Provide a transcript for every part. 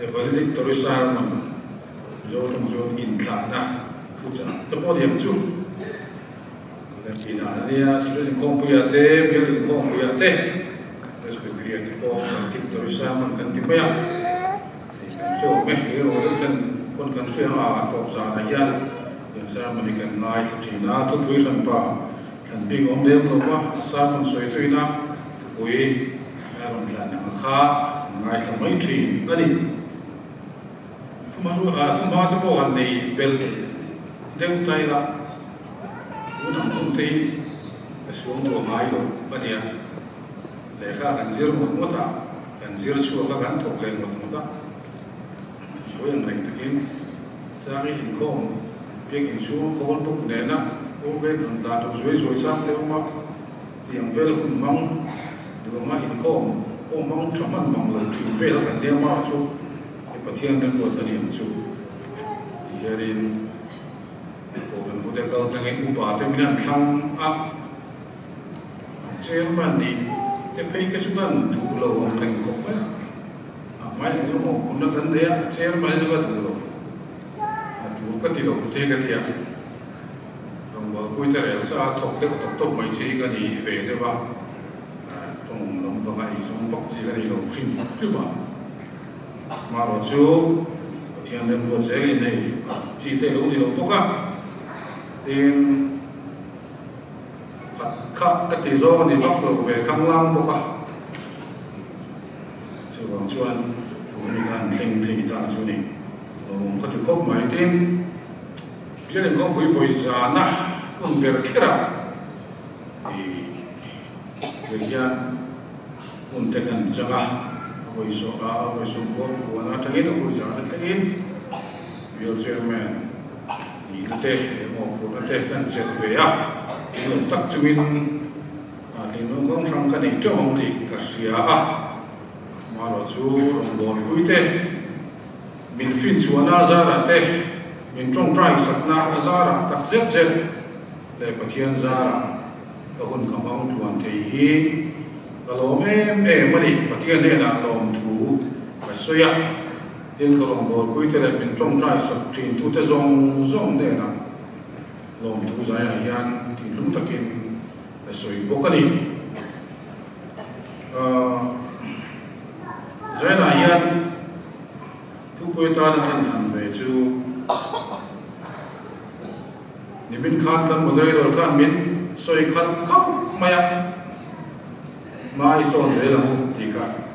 Evangelic Torisarman Jotong Jon in Kana Puja the podium too. Ina sila kompuyate, biar kompuyate, respektif itu kita Torisarman kan tipenya. So mehkir orang kan sih atau sana ya, yang saya memberikan naik Cina tu tulisan pa, kan bingung dia apa, Sarman soal ina, ui, orang lain yang kah, naik ramai Cina, tadi. Tuma tu bawa ni bel deu tai la unang unti suang tu ngai lo badia lekha kan zir mut muta kan zir chu kan thok le mut muta ko yang reng takin sa ri in kom pek in chu ko buk ne na o be kan ta tu zoi sam te ma yang bel kun mang du ma in kom o mang chaman mang lo tu be kan dia ma chu Patihan dan buat tadi yang cu, iarin, kokan udah kau tengin ubah, tapi nan sang up, Jerman ni, tapi kesukaan tu lo orang lengkap kan, apa yang mau gunakan dia, Jerman juga tu lo, tu ketilo putih ketia, orang buat terel saat tok mai sih kan di vede ba, trong lòng bangai trong bọc sih kan di lo sim, tu ba. Mà rồi chú thiên đường của giới này chỉ để lúc điều bốc á tiền khắp các tỷ do thì bắt đầu về khang lang bốc á chú hoàng chuan của mình làm thành thị ta chú này rồi có thể khóc mấy tiền biết là có quý vị già na không biết cái nào thì người dân muốn thực hiện rằng với số vốn của nóทั้งนี้ต้องรู้จักทั้งนี้วิลเชียร์แมนนี่นั่นเองหมอพูดนั่นเองกันเสร็จเลยอ่ะที่เราตักจุมินที่น้องกองทำกันอีกจ้องที่กัศยามาเราจูลงบอลคุยเตมินฟินชวนอาซาระเตมินจงใจสักนาอาซาระตักเจ็ดเลยปะเทียนซาระก็คนกำลังทวนที่kalau mani patian ni nak lom tu, kesuya, dia kalau bor kui terus mencong trai sakti tu zong dia nak lom tu saya yang di lum takin kesui bukan ni, saya nak yang tu kui ta dengan hambe tu, ni bin kan modal itu kan bin soi kan kau maya. Mai son zai lam tika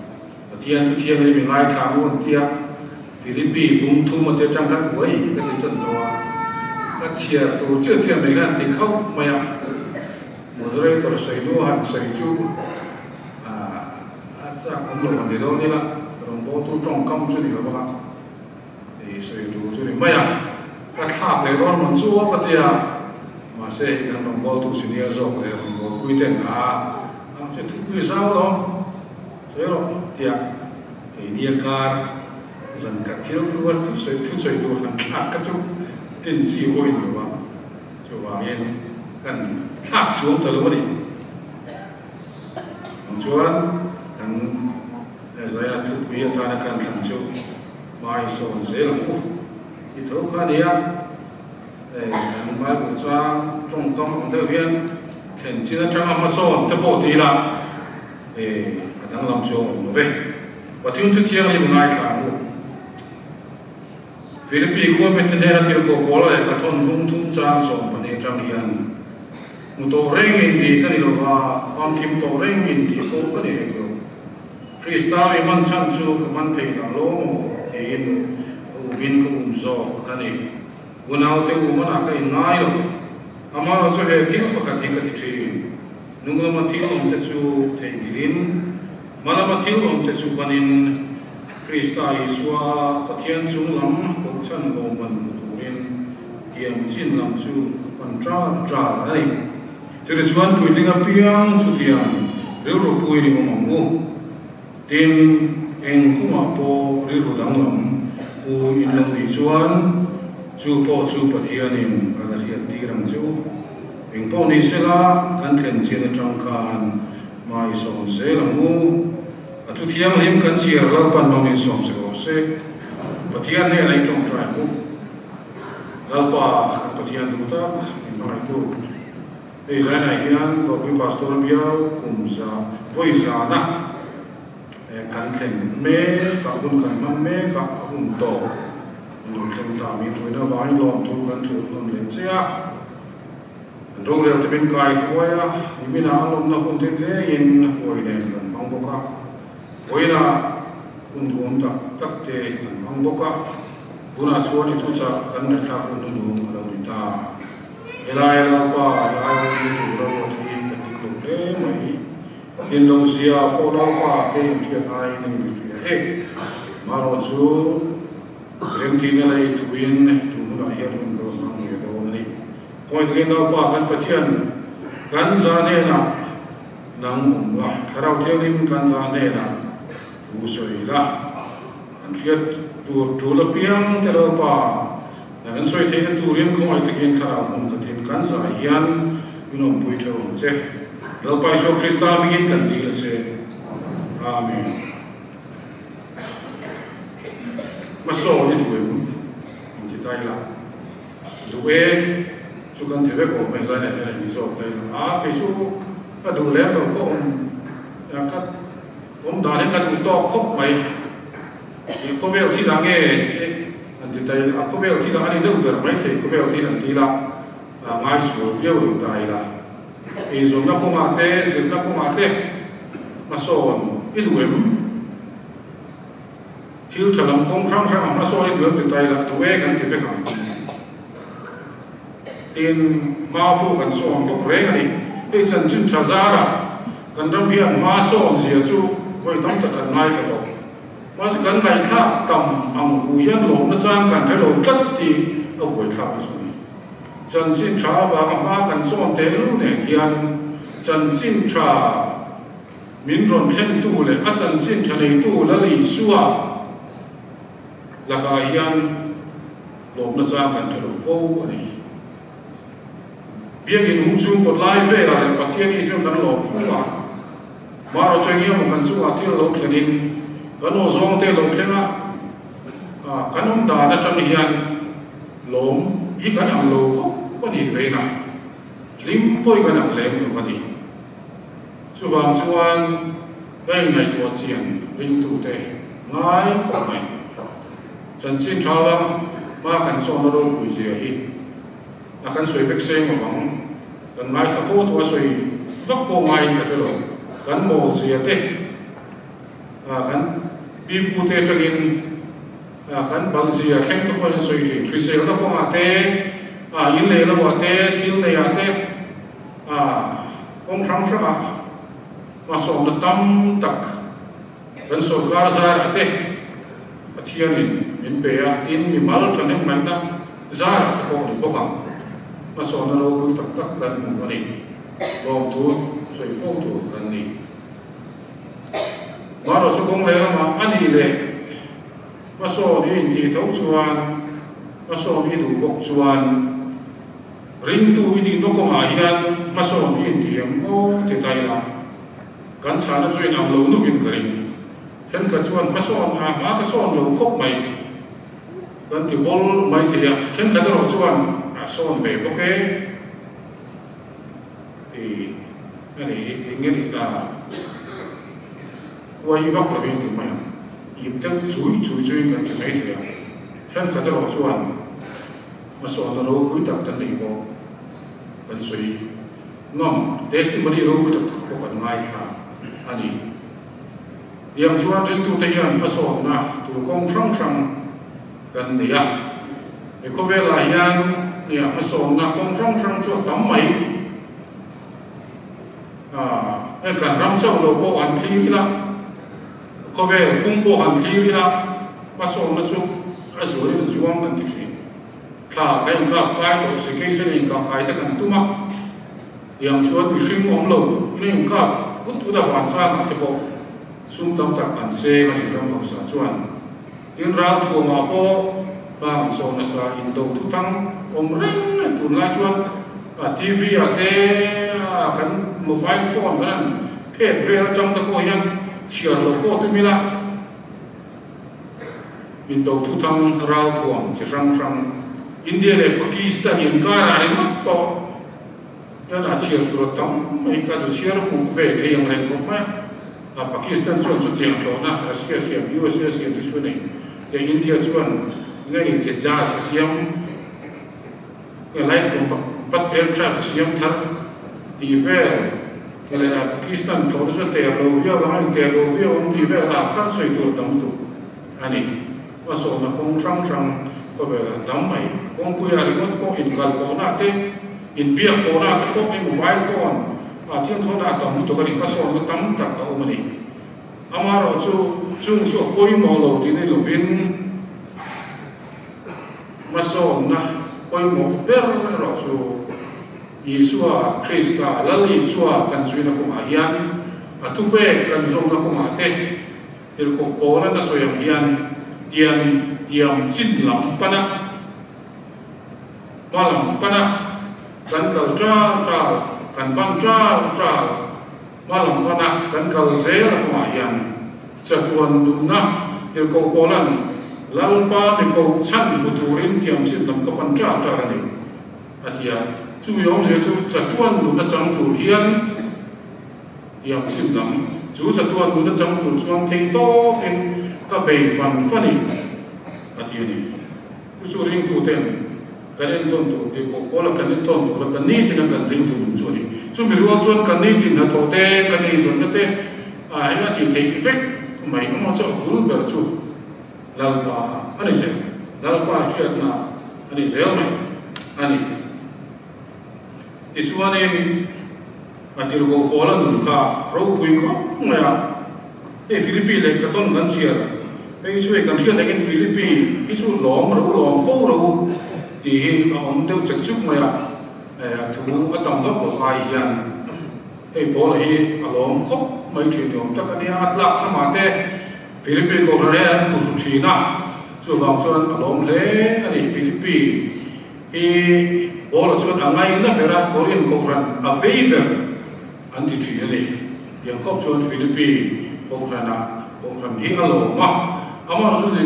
tian tu tiang ni ngai thang un tia Philippines bung thu một trang khăn quấy cái chân to các chia tổ chưa chia mấy gan thì khóc mày một rồi tôi xây đua hẳn xây chu chắc cũng được vấn đề đâu đi là rồi bố tu trong công chu đi rồi các bạn thì xây chu chu đi mày các tháp này đó mình chu cái tia mà xây cái đồng bố tu sinh nhật rồi để đồng bố quy định sẽ thu quý sao đó, rồi thì dia car dần cả thiếu thu sợi đồ hàng khác các chút tiền chi hôi nữa mà, cho vào yên cần tháp xuống từ lúc đi, chuan cần rồi là thu quý ta đã cần làm chút mai sau dễ làm cũ, thì thấu khá đi á, để cần mai cũng cho trong công tự viên hiện chỉ là trang mà số tập bộ thì là đang làm cho về và thiếu thực hiện thì mình ai cả luôn Philippines có bên thế là tiêu cổ là các thôn thung trang số mà này trang hiện một tổ rèn thì cái này là phong kim tổ rèn thì có cái này rồi Krista vì man chăn chú cái man thấy là lỗ thì in ubin cũng gió cái này vừa nào tiêu mà là cái ngay rồi Amar also hai thik pakati kati nunggu mati om tesu tengirin mana mati om tesu panin Krista Yesua patian chung lam kokchan goman turin iam chin lam chu pantra nai Jerusalem tuiling apiang sutiang riru pui ni ngomangu tin eng kuma po riru dang lam u in lam di chuan chu po chu pathianin alahiat tirang chu eng po ni sela kan thlen chin atang khan mai som se lamu atu thiang lim kan chiar la pan mangin som se Patian ne lai tong trai mu galpa patian tu ta mai tu ei zai nai hian to bi pastor biao kum za voi za na kan khen me ka hun kan man me ka hun to nun khen ta mi tu na vai lom tu kan tu nun le chia rong rel te bin kai khoya mi na lom na hun te le in hoi ne kan mang bo ka hoi na hun duom tak tak te kan mang bo ka buna chuan I tu cha kan na tha hun nu lo ni ta elai la pa elai ni tu lo ti kan ti lo le mai in long sia po lo pa ke ti ai ni ni ti he ma ro chu rem ti na lai tu in tu na hi ron ko mang ye do ni ko ti na pa kan patian kan za ne na nang mum wa kharau te rin kan za ne na tu soi la an fiat tu la piang te lo pa na kan soi te tu rin ko ai te kin kharau mum ka tin kan za hian inom pui tho che lo pa so krista mi kan di la se amen ma so ni tu em ti dai la tu e chu kan te ve ko me za ne ni so dai la a ke chu ka du le lo ko ya ka da ne ka du to khop mai I ko ve ti da nge an ti dai a ko ve ti da ani do da mai te ko ve ti dan ti la mai su ve lo dai la e zo na ko ma te se na ko ma te ma so I du em thiếu thằng công khang sang mà so đi được từ tay là tụi em kan ti ve kan in ma bu kan so ko pre ngani e chan chin tha za ra kan ram hian ma so zia chu koi tam ta kan ngai ka to ma se kan ngai tha tam ang u yan lo na chang kan the lo tat ti a koi tha so ni chan chin tha wa ma kan so te lu ne hian chan chin tha min ron khen tu le a chan chin tha nei tu la li suwa la ka hian lo na chang kan the lo fo ani biang in hung chung kot lai ve la pathian I chung kan lo fu wa ma ro chang yam kan chu a til lo khenin kan o zong te lo khenga kan da na chang hian lom I kan am lo ko pani ve na lim poi kan am lem lo pani chu wang chuan kai ngai to chian ring tu te ngai ko mai chan chin thawang ma kan so na ro pu je hi akan soi vek seng mong kan mai tha fo to soi vak po mai ka lo kan mo sia te kan bi pu te tagin kan bal sia khem to ko soi te krisel na ko ma te in le la wa te til ne ya te ong tham thama ma so na tam tak kan so ka za te athianin min pe ya tin mi mal kan mai na za ko ko ka ma so na lo bu tak tak kan mu ni bom tu soi fo tu kan ni ma ro su kong le ma ani le ma so ni ti thau chuan ma so ni du bok chuan ring tu I di no ko ma hian ma so ni ti mo te tai la kan cha na chui nam lo nu bin karin hen ka chuan ma so ma ka so lo khop mai kan ti bol mai the ya chen ka ro chuan son về ok thì cái này nghĩa là quay vóc là bên thì mày dịp tăng chuối gần thì mấy thì thân cả đó chuan mà son nó đâu cứ tập tân đi bộ cần suy ngom testimony đâu cứ tập không cần ngay cả anh đi điểm chuan trên tu tây an mà son na tu công sang cần đi à để có vẻ là yan nè mà so na công sang cho tắm mấy cái cần ram châu lô bộ ăn thi đi la có vẻ cung bộ ăn thi đi la mà so na cho cái số này là quan cần thi thà cái tổ sự kiện này cái ta cần tu mắc yang chuan bị sinh mong lâu nên cái bút tu đã hoàn sa cái bộ sum tâm tak ăn xe mà hiện trong học sa chuan in ra thua mà bộ bang so na sa in do tu tang om ring tu la chuan TV ate kan mobile phone kan e ve trong ta ko yan chiar lo ko tu mila min do thu thang rau thuang chi rang India le Pakistan in kara le mat po yana chiar tur tam mai ka chu chiar fu ve the yang ren ko ma Pakistan chuan chu tiang tho na Russia siam USA siam ti chu nei te India chuan ngai ni che ja siam lai kom pat aircraft siam thar ti vel le na Pakistan tho chu te ro via ba ai te ro via on ti vel la khan soi tur tam tu ani wa so na kong rang có vẻ là đóng mày con quỳ là nó có hình gần có nát thế hình bia có nát có cái mobile phone thiên thôn đã tổng tụ cái gì bắt sổ nó tắm tất cả ông mình ama rồi chú quỳ mò lầu thì này là viên bắt sổ na quỳ mò bé rồi chú Yeshua Christa là Yeshua cần suy nó cũng hiền thu bé cần dùng nó cũng thế thì cũng có là số hiền diam sin lam pana malam pana kan kal tra kan ban tra malam pana kan kal zela ko ayan chatuan nuna il ko polan lalpa ni ko chan buturin diam sin lam ko ban tra ni atia chu yong je chu chatuan nuna chang tu hian diam sin lam chu chatuan nuna chang tu chuang thei to en ka bei fan fani atiani usu ring tu ten kalen ton tu te ko ola kalen ton tu la kani tin kan ring tu chuni chu mi ruwa chuan kani tin na tho te kani zon na te ya ti te effect mai mo cho gul ber chu lalpa ani je lalpa hiat na ani zel mai ani isuanin atir ko ola nun ka ro pui ko maya Philippines le ka ton kan chia ei chu kan thian again Philippines i chu lom vo ro ti om deu chak chuk maya thu atam dok bo ai hian ei bo la hi alom khop mai thi yom ta kan ya atlak samate Philippines ko re an khu thina chu wang chuan alom le ani Philippines i bo la chuan angai na bera Korean ko ran aveiber anti thi ani yang khop chuan Philippines công thần hi alo ma ama su ji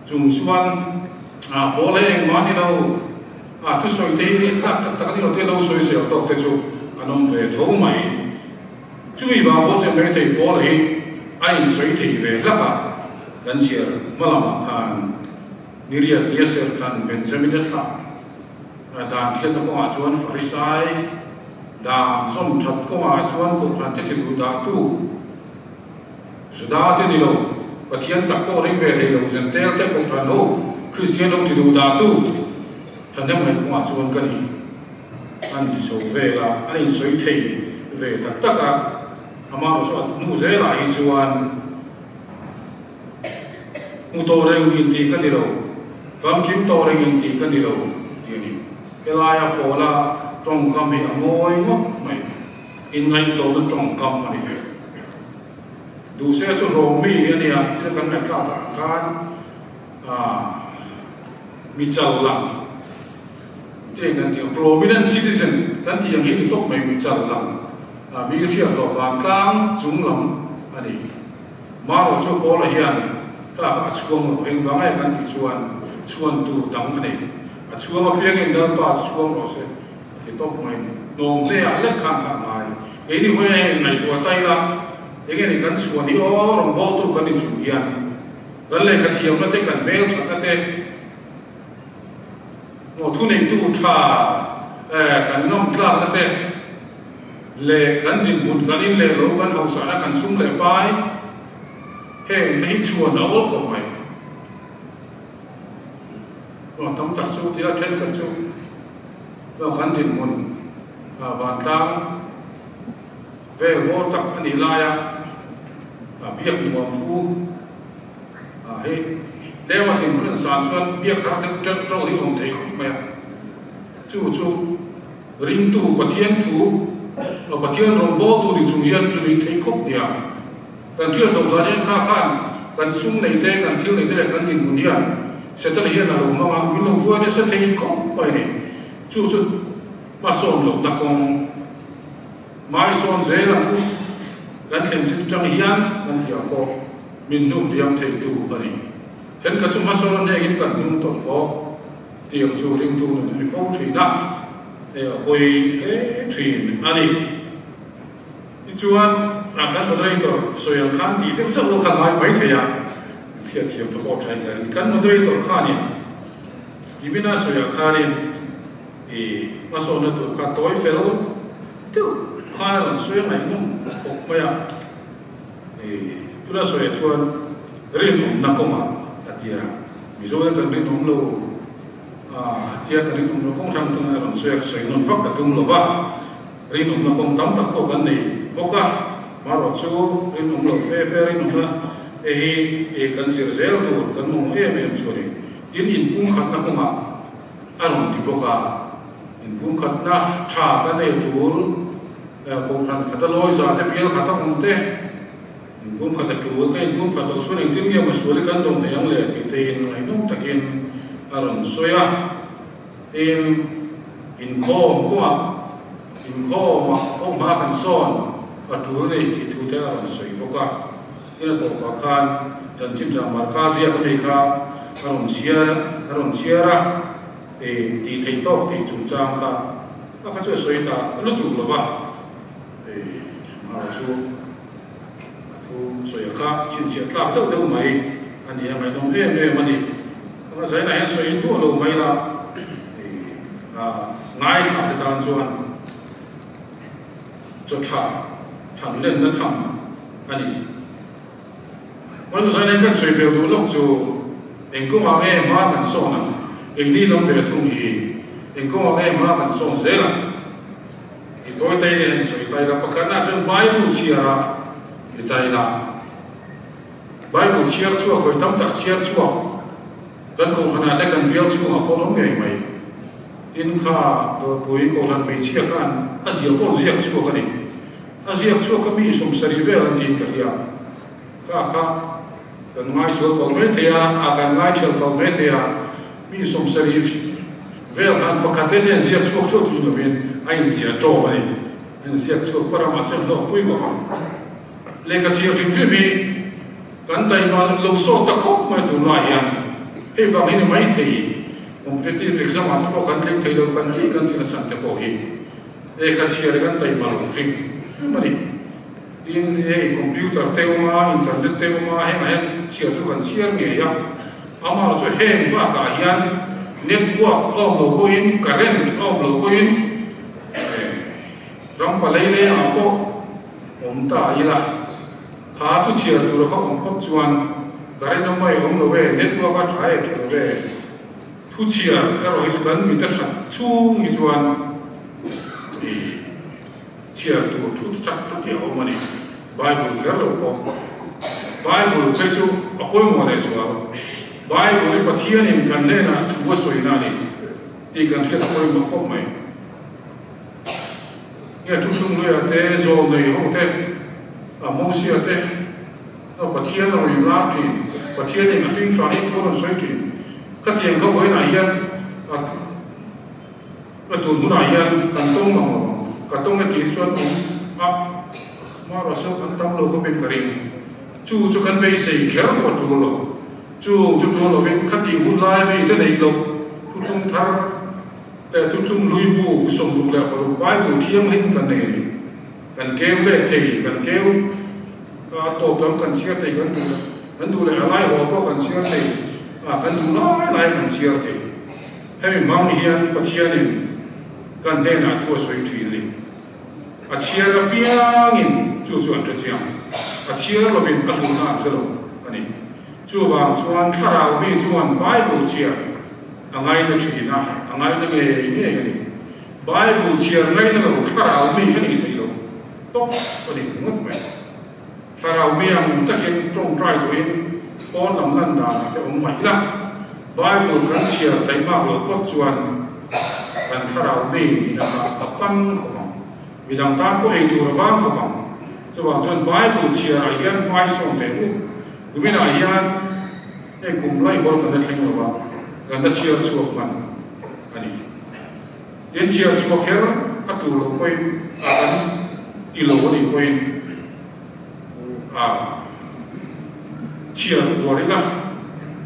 chung suan bole ma ni lo tu soi te ri tak tak ni lo te lo soi se to te chu anom ve tho mai chui wa bo se me te bole hi ai soi te ve la ka kan sia malama khan niriat yeser tan Benjamin tha dan thian ko a chuan Farisai da som that ko a chuan ko khan te thu da tu Sudah ni lo, patian tak po ring về lo, dân tel tel công thần lo, Christian lo thì đủ đa tu, thần đem này cũng chuan cái gì, anh thì số về là anh suy thị về tất cả, ama lo chuan nu dễ lại chuan, mu to ring in ti cái gì lo, vam kim to ring in ti cái gì lo, thì ni, cái lai po la trong cam hi ngồi ngốc mày, in ngay lo nó trong cam mà đi. Du sẽ cho Romi anh em chỉ cần đặt cả kan michal lang, thế kan tiếng prominent citizen kan tiếng ini top mai michal lang, mi chia lo van kang chung lang ani, malo cho bola hian ka chuang lo eng wangai kan ti chuan tu dang ani, chuang a piang in dal pa chuang lo se, thì top mai nom le a lek kan ka mai, ini voi ngai tu tai la Ini ni kan suan ni orang bawa tu kan ni cuian, dan le katiam nanti kan mail chat nanti, mau tu ni tu cha, kan ngam kelak nanti, le kan din bun kan in le lo kan hausana kan sum le pai, heng kahi cuan awal kau mai, mau tam tak su tiada ken kan su, mau kan din bun, bantang, về vô tak ani laya biak nuam fu he lewa tin pun san suan biak har dak trat tro hi om thei khop ma chu ring tu pathian thu lo pathian rom bo tu ni chung hian chu ni thei khop nia kan thian do da kha khan kan sung nei te kan thil nei te kan din mun hian se ta hian lo ma min lo fu ne se thei khop pai ni chu ma som lo na kong mai son dễ lắm, gan thêm sinh trong hiền, gan thì có mình nụ liam thầy tu vậy, khen ka chu ma so ne in kan nung to bo tiang chu ring tu ni fo thui na e oi e thui ani i chuan a kan moderator so yang khan ti te sa lo khan mai mai thaya phia thiam to ko thai kan moderator khani jibina so ya khani e ma so na tu ka toy fel tu khana so yang ai nung ko ma ya e pura so ya chuan rin na ko ma atia mi zo na tan rin lo tia kan rin lo kong thang tu na ron so ya so non vak ka tum lo va rin na kong tam tak ko kan nei boka maro chu rin lo fe rin na e kan sir zel tu kan mo em chori in pung khat na ko ma aron ti boka in pung khat na tha kan nei tur ko ran khat loi za te piel khat ta te in pung khat tur ka in pung khat lo chu ning tin nge ma su le kan dom te yang le ti te in ai no takin aron soya in ko ma ko ma kan son a tur nei ti thu te aron soi boka ina to ka khan chan chin ra mar ka zia ka nei kha aron chiara e ti thei to ti chung chang kha ka chu soi ta lu tu lo ba e ma chu thu soi ka chin sia ka do mai ani ya mai dong mani ka zai na hen soi tu lo mai la e ngai kha ta tan chuan cho thang len na tham aniวันสุดท้ายนั้นกันสวยเปลี่ยวดูโลกจูเองก็ว่าไงมากันส่งนะเองนี่ลงไปทุ่งทีเองก็ว่าไงมากันส่งเสร็จละอีตัวเตยเนี่ยสวยไปละประกันน่าจะไบเบิลเชียร์อีตายละไบเบิลเชียร์ชั่วคอยตั้งตักเชียร์ชั่วกันคงขนาดได้กันเบี้ยวชั่วพอล้มใหญ่ไหมอินข้าโดยปุ๋ยโกลันไปเชียร์กันอาเซียก็เรียกชั่วกันนี่อาเซียชั่วก็มีสมศรีเวลันทีกันยาข้ากันง่ายสุดของเมธียอาการง่ายเชิงของเมธียมีสมศรีเวลคันปกติเนี่ยเสียชั่วชั่วตัวเป็นไอ้เสียโจ้ไปไอ้เสียชั่วปรามาเสียโลกปุ้ยกว่าเลกเสียถึงที่มีกันแต่นอนลงโซ่ตะคบไม่ตัวน้อยยังให้ฟังให้ไม่ทีผมจะตีเรื่องสมาธิพอกันเลี้ยงไทยเรากันที่นั่นสั่งแต่พอเองเลกเสียกันแต่มาลงฟิงไม่ได้in computer tema internet tema hen chia chu kan chia nge ya ama chu hen ba ka hian network om lo ko in current om lo ko in ram pa leile a ko om ta ila kha tu chia tu ro khom khop chuan current no mai om lo we network a thai tu we thu chia ro hi chu kan mi ta that chu mi chuan chia tu thu tak tak ya om ni Bible kerlo ko Bible pesu apoi mo ne so Bible pathian in kan le na thu so ina ni ti kan thlet apoi mo khop mai ya thu thung le ate zo nei ho te a mo si ate no pathian no in la ti pathian in a thing try to no so ti ka tiang ka voi na hian a tu mu na hian kan tong ma ka tong na ti suan a mà rồi sau anh tâm lâu có bên cái chú cho căn bây giờ kéo một chú lo chú lo bên khát đi hút lại bên cái này lo thu chung thar để thu chung lui bu sống được là vào bài bu thiêng hình cái này cần kéo lên thì cần kéo tổ nhóm cần chia thì cần đủ là lại họ có cần chia thì cần đủ lại cần chia thì hay mình mang hiền bắt hiền nên cần nên là thua suy truy lên chia ra piangin chu chuan ta chiang chia lo bin a lung na chelo ani chu wang chuan tharau mi chuan Bible chia angai na thina angai na nge ni Bible chia ngai na lo tharau mi ani thilo tok ani ngot mai tharau mi ang takin trong trai to in pon lam nan da te om mai la Bible kan chia tai ma lo ko chuan kan tharau mi ni na ka pan ko vì đằng ta có hệ tụ là vang không bằng cho bảo cho Bible chia là hiền mai xong thế mu vì bây giờ hiền để cùng lại gọi phần đất thành là vang gần đất chia chuộc bằng anh hiền chia chuộc hết các tụ là quên gần đi lỗ đi quên chia của đấy là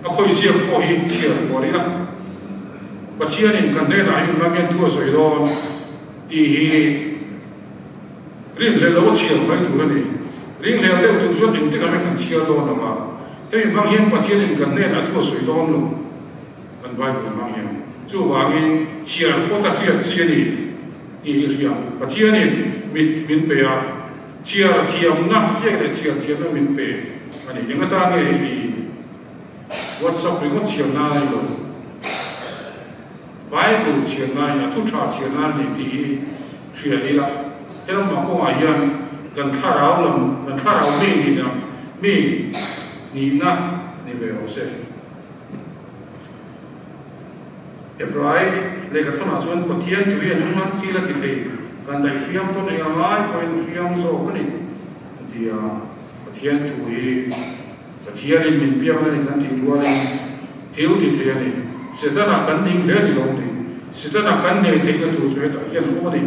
a khoi sia ko hi chia ko ri la pathian in kan ne na hi ma ngen tu soi don ti hi rin le lo chia mai tu ni ring le le tu suan in ti ka me kan chia don na ma te ma ngen pathian in kan ne na tu soi don lo kan vai ko ma ngen chu wa ngen chia ko ta khia chia ni ni ria pathian in min pe ya chia thiam na chia le chia thiam na min pe ani yang ta ne hi WhatsApp ring chia na ni lo Bible chia na ya tu cha chia na ni ti chia ni la he lo ma ko ma yan kan kha rao lam kan kha rao me ni na me ni na ni ve o se Hebrai le ka thona chuan pathian tu hi nung ti la ti thei kan dai fiam to nei ngai point fiam so ko ni dia pathian tu hi pathian in min piang na ni kan ti rual in theu ti thei ni setana kan ning le ni lo ni setana kan ne thei na tu chu ta hian ko ni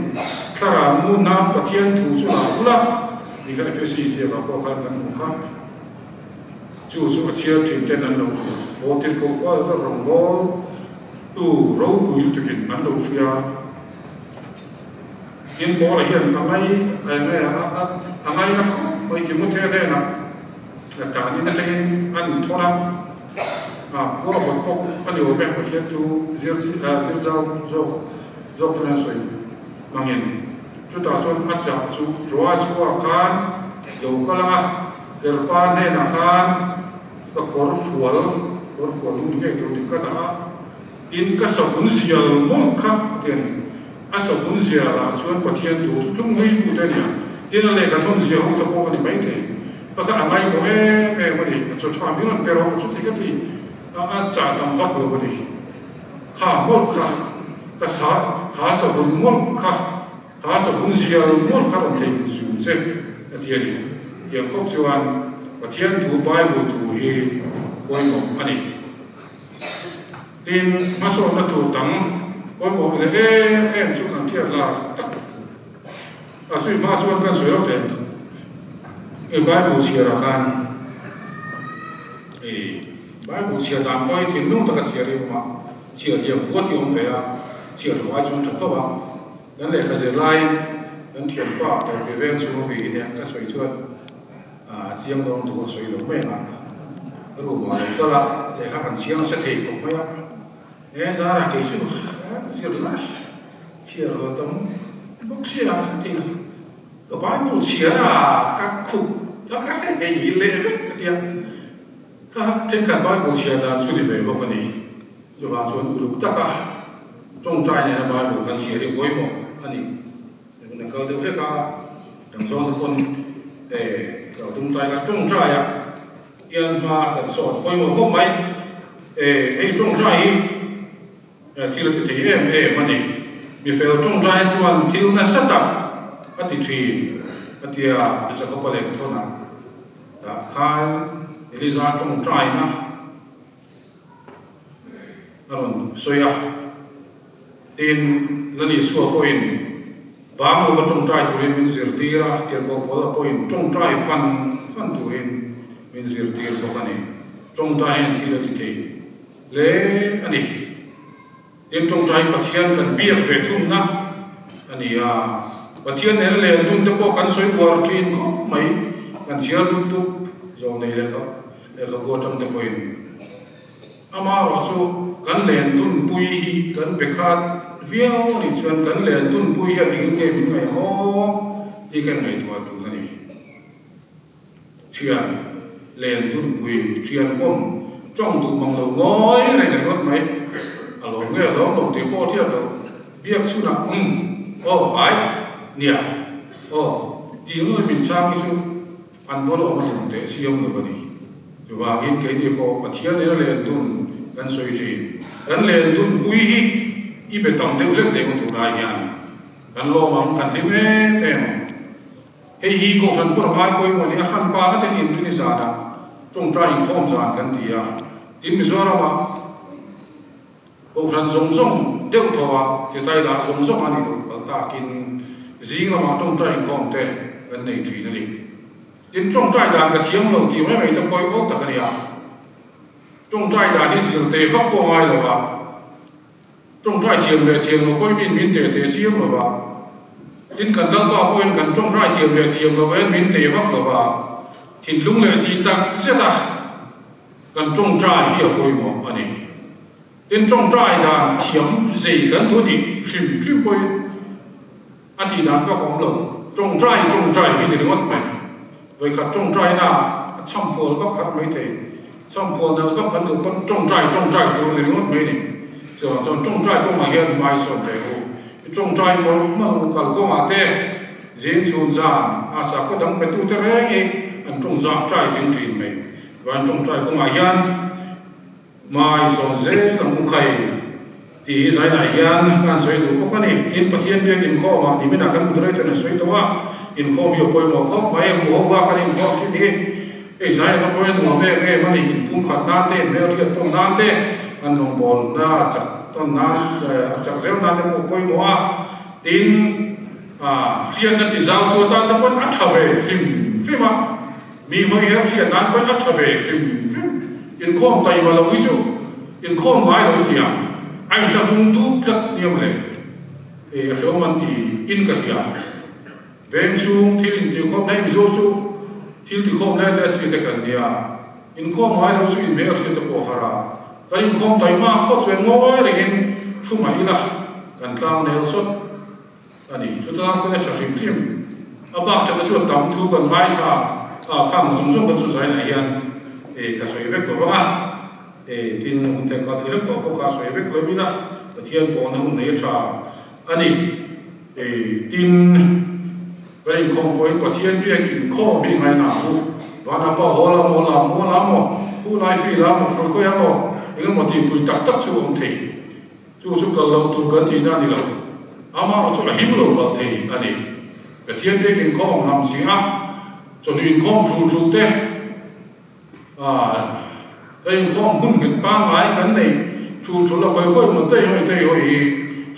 thara mu na pathian tu chu na ula ni ka FCC ka ko kan kan mu kha chu chu chia thei ten an lo o ti ko ko ta rong bo tu ro bui tu kin an lo sia in ko la hian amai na ko mai ti mu the le na ta ni na ten an thona ko ko ko kan yo be pathian tu zir zau zo na soi mangin chu ta chon a cha chu roa chu kan lo ka la ker pa ne na kan ka kor fual lu ke tu ni ka ta in ka sa hun sial mon kha ten a sa hun sial la chuan pathian tu tlung hui pu te nia tin le ka thon sia hu ta ko ni mai te pa ka amai ko e ma ni chu chwa mi non pero chu te ka ti a cha tam vak lo ni kha mol kha ka sa hun mol kha sa hun sial mol kha ron te su se ti ni yang kok chuan pathian tu Bible tu hi koi mo ani tin maso na tu tang koi mo le em chu kan thia la tak a chui ma chuan kan soi lo ten e Bible chia ra kan e Bible chia dam koi tin nung ta ka chia ri ma chia liam po ti om ve a chia lo ai chun ta ba dan le kha je lai dan thian pa da ve ven chu bi ne ka soi chuan chiang dong tu soi lo me na ru ma ta la le kha kan chiang sa thei ko me e za ra ke su sir la chia lo tong bok sia ti ko Bible chia ra kha khu la kha he ei le ve ka dia ka chen kan Bible chia da chu ni ve bo ko ni jo ba chuan lu ta ka trong trai ne na Bible kan chia ri boi mo ani ne ka de ve ka dang so ta kon trong trai là trong trai à yên mà cần sổ coi một gốc máy ấy trong trai thì là thì em mà đi vì phải trong trai cho anh thì nó sát tập cái thì thì sẽ có bao nhiêu thôi nào đã khai lý do trong trai na rồi soi à tin là lý số point bám vào trong trai tụi mình diệt đi ra thì có bao point trong trai phân tụi mình diệt đi bao cái này trong trai thì là thế lẽ anh ấy in trong trai pathian cần biết về thun na anh ấy pathian này là thun tập có căn soi war trên có mấy căn chia tụt rồi này là có trong tập point ama rồi số căn liền thun bui hi căn bekhat viau ni chuan kan le tun pui ya ding nge min mai ho ti kan ngai tua tu ni chian len tun pui chian kom trong tu mong lo ngoi này này ngot mai a lo nge lo lo te po thia lo biak su na o ai nia o ti ngoi min sang ki su an bo lo ma te siam lo ni tu wa in ke ni po pathian ne le tun kan soi chi kan le tun pui hi i be tong deu lek deu tu ra yan kan lo ma kan ti me em he hi ko san pur mai ko mo ni han pa ka te in tu ni sa da trong trai khom san kan ti ya in mi zo ra ma ko san song song deu tho wa ke tai la song song ani do ta kin jing la ma trong trai khom te kan nei thi ni in trong trai da ka thiam lo ti mai mai ta koi ok ta ka ya trong trai đã đi siêu tệ khóc qua ai rồi bà trong trai thiềm lệ thiềm nó coi min tệ tệ xiêm rồi bà in cần đăng qua quên cần trong trai thiềm lệ thiềm nó coi min tệ khóc rồi bà thì lúc lệ thì ta sẽ ta cần trong trai hiểu coi mà anh ấy in trong trai đàn thiềm gì cần thôi đi phim phim coi anh thì đàn có không lồng trong trai vì để ngót mày vậy cả trong trai là chăm phô các hạt mấy thế chăm phô nào các vấn đề con trong trai tôi để ngót mấy này giờ trong trai có mà hiện mai sớm thế hồ trong trai có mà cần có mà thế diễn xuân giang sao có đăng bài tu thế này anh trong giang trai diễn trình mấy và trong trai có mà hiện mai sớm dễ là mu khay thì giải này hiện kan soi đủ có cái này in phát hiện việc in kho mà thì mình đã cần một cái này soi đâu á in kho nhiều bồi một khóc mấy mua qua cái in kho cái này cái giải nó bồi nó về mà in phun khát nan tên về chuyện tông nan tên anh nông bồn na chặt tông nan chặt rêu nan tên một bồi mua tin hiện là thì giao tôi ta nó vẫn ăn trở về phim mà mi hơi héo hiện nan vẫn ăn trở về phim in kho tay mà lâu ví dụ in kho ngay lâu tiền anh sẽ không đủ rất nhiều mà để số mình thì in cả nhà về xuống thì in thì không này ví dụ thì không này là chỉ cái nhà in không ai đâu in mấy cái tập bộ hara tại in không tại mà có chuyện ngồi để in chung mà là cần cam này sốt anh ấy chúng ta có thể trở thành phim ở bắc trong cái chuyện tắm thu cần mai thà khăm dùng cái chuyện này hiện để cái sự việc của vợ tin hùng thế có thể có các số việc lớn như là thiên bộ nó hùng này trả anh ấy tin cái không có cái thiên việc in kho bị ngày nào và nó bảo mua làm khu này phi làm không có em đâu nhưng mà thì tôi tắt số ông thầy chú cần lâu tôi cần thì ra đi lâu ama nó cho là hiếm lâu bảo thầy anh ấy cái thiên việc in kho làm gì á cho nên kho chủ thế cái không muốn mình bán lại cái này chủ là khơi một tay hồi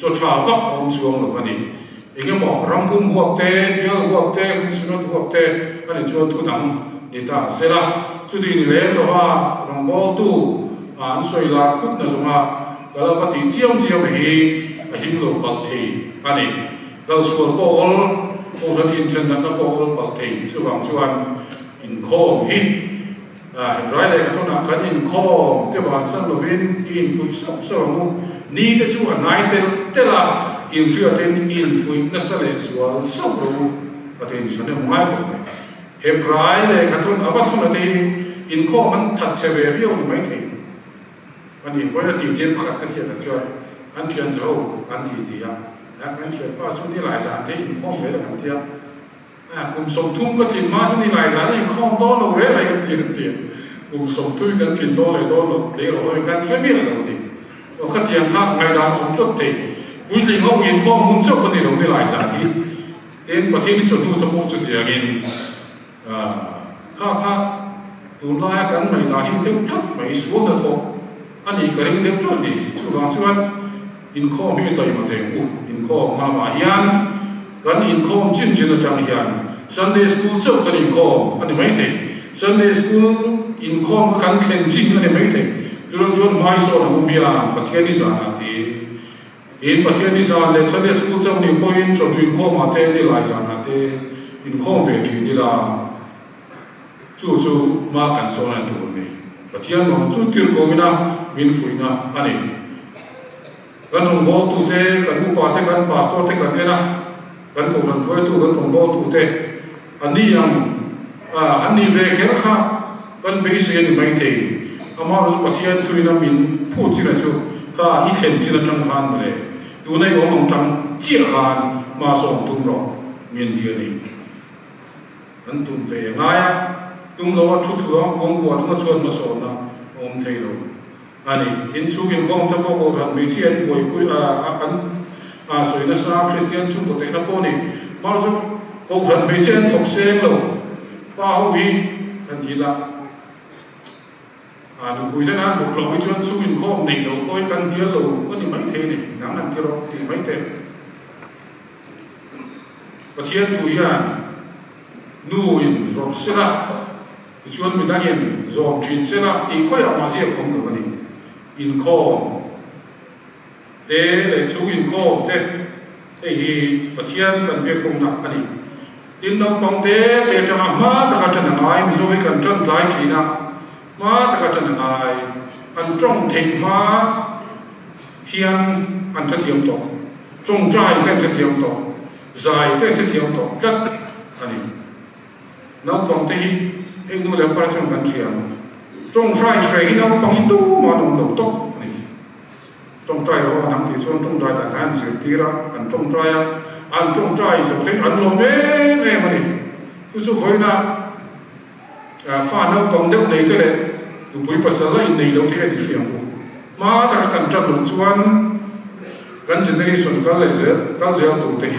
cho trả vấp ông xuống rồi cái này cái mỏ rong cung hoặc tê nhớ hoặc tê không xin nó hoặc tê cái này cho thu thằng người ta sẽ là chú thì lên rồi mà rong bao tu anh xoay là cút là xong à cái là phát triển chiêm thì hiếm lộ bảo thì cái này đầu xuống bộ thân in chân nó bộ bảo thì chú bằng chú anh in khô hi rồi đây các bạn cần in kho cái bản sản phẩm in phui sản ni cái chú anh này tên là in chưa tên in phui nó sẽ là số sản phẩm và tên sản phẩm ngoài của mình hiệp rồi đây các bạn là in kho mình thật sẽ về phía của mấy thì anh in với là tiền tiền khác cái là cho anh chuyển dầu anh thì anh chuyển qua số đi lại giảm thế in kho về là làm thế cùng sống thung cái tiền mà số đi lại giảm in kho to là về lại cái tiền cùng sống thuiกันถิ่นโตเลยโตหลบเลี้ยวเราเป็นการแค่เบี้ยเราดิเราขัดเทียงข้างไงดานผมจุดตีวิธีเขาเห็นข้อมูลเชื่อคนนี้เราไม่หลายสาธิตเอ็นประเทศที่จุดดูทั้งหมดจุดอย่างนี้ข้าดูแลกันไม่ได้ที่เด็กจัดไม่สวนนะท้ออันนี้ก็เรื่องเด็กจัดนี่ช่วยชวนอินข้อมีตัวมาเต็มอินข้อมายันกันอินข้อชิ้นๆจังยัน Sunday school เจ้ากันอินข้ออันนี้ไม่เต็ม Sunday school in kong kan cleansing ne mai the chuan mai so na mumia pathiani sana ti in pathiani sana le Sunday school chang ni point so in kong ma te ni lai sana te in kong ve thi ni la chu ma kan so na tu ni pathian no chu tir ko na min fuina ani kan ong bo tu te kan pa te kan pastor te kan na kan ko kan thoi tu kan ong bo tu te ani yang ani ve kher kha kan be se ni mai the amar pathian tu na min phu chi na chu ka hi khen chi na tang khan male tu nei ong tang chi khan ma som tum ro min dia ni kan tum ve nga ya tum lo thu thu ong ko ma chuan ma so na om thei lo ani in chu in kong ta ko kan be chian boi pui an soi na sa Christian chu ko te na ko ni ma chu ko kan be chian thok seng lo pa ho wi kan thi laดูคุยได้นะบุกเราไปชวนสู้อินข้อมหนึ่งเราก็กันเดียวเราก็นี่ไม่เทนี่น้ำมันที่เราตีไม่เต็มประเทศตุยานนู่นรบสิละ chuan mi dangin zom thin sena ti khoya ma sia khom lo ani in khom te le chu in khom te hi pathian kan be khom na ani tin no pang te tang ma ta ka tan ngai mi zo wi kan tan lai china ma ta ka tan ngai an trong thing ma hian an ta thiam to trong trai kan ta thiam to zai kan ta thiam to kat ani no pang te hi em nuôi làm bao nhiêu phần tiền trong trai thấy nó bằng ít tu mà nó đầu tóc này trong trai đó nằm thì xuống trong trai là anh sẽ tira anh trong trai sẽ thấy anh lo mê mà đi cứ số khối na pha nó bằng đất này thế này tụi bụi bớt sờ lại này đâu thế thì phiền mà ta cần chặt lụng chuan gần generation cái gì tụi thế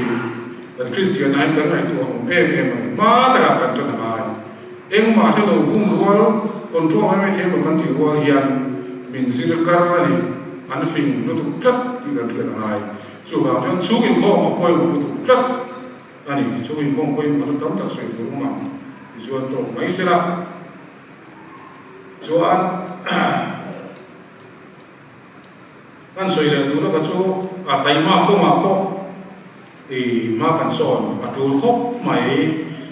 là Christian ai cái này tụi em mà ta cần chặt lại em mà theo đầu cung ruột còn cho hai mấy thêm một con tiểu ruột hiền mình sẽ được cắt ra đi ăn phình nó tụt cắt thì gần gần lại chú vào cho chú cái kho mà quay một tụt cắt anh ấy chú cái kho quay một tụt đóng thật sự đúng không thì chú ăn tổ mấy xe là chú ăn ăn sôi là đủ nó cái chú tay mà có thì mà cần sòn chú khóc mày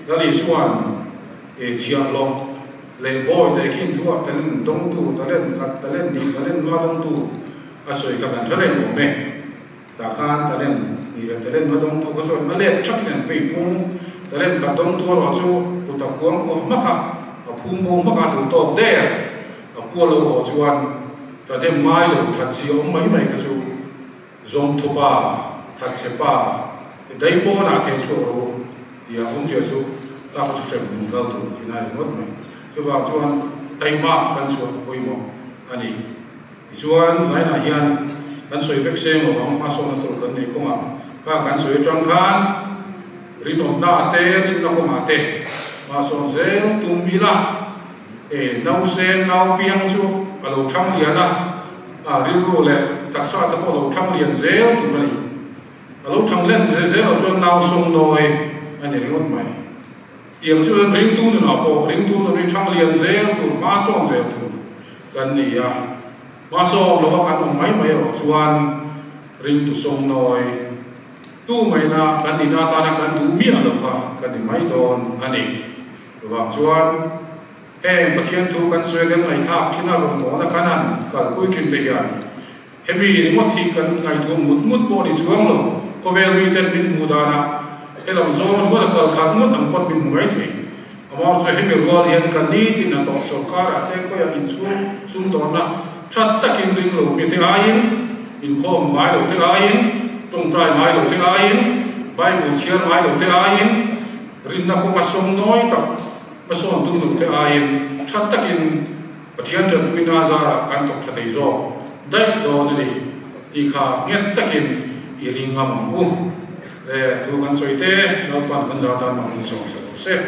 đó đi xoan chia lo le boy te kin tu ta len dong tu ta len ni ta len ma dong tu asoi ka kan ren mo me ta khan ta len ni ta len ma dong tu ko so ma le chak len pe pung ta len ka dong tu ro chu ku ta kuang ko ma ka a phum mo ma ka tu to de a pu lo ho chuan ta de mai lo tha chi om mai mai ka chu zong thu pa tha che pa dai po na ke chu ro ya om je chu ta có thể dùng cao thủ thì này mất này cho vào chuan tay mạ căn chuột quay mỏ anh ấy chuan giải là hiền căn suy vết xem mà vắng mà xong là tổ cần này cũng à và căn suy trong khan rin ổn na tê rin nó cũng à tê mà xong dễ tung mi la nấu sen nấu piang chu cả lẩu trăm liền à rin rô lệ đặc sắc tập có lẩu trăm liền dễ tụi mình lẩu trăm lên dễ là cho nấu xong rồi anh ấy mất mày tiếng chú ring tu nó bỏ ring tu nó đi chăng liền dễ tu ma song dễ tu gần này à ma song nó có căn mấy mấy ở chuan ring tu song nói tu mấy na gần này na ta na gần tu miên được cả gần này mấy đòn anh ấy và chuan em bắt thiên tu gần xuôi gần này khác khi nào cũng có na căn ăn cả cuối chuyện bây giờ em bị một thì gần ngày tu mút bỏ đi xuống rồi có vẻ như tên bị mù đà na cái lòng gió nó có là cờ khát mút nằm quanh mình mấy thủy mà rồi hết nhiều người liền cần đi thì là tọt sầu cá đã thấy có in xuống tọt na chặt tắc in linh lục như thế ai in khom mái lục thế ai trong trai mái lục thế ai bay buồn chiên mái lục thế ai rin na có mà sông nói tập mà sông tung lục thế ai chặt tắc in và thiên trần quy na ra căn tọt thật đầy gió đây đó này thì khá nghe tắc in iring ngầm thu căn soi te nó còn con giáo tam bằng song song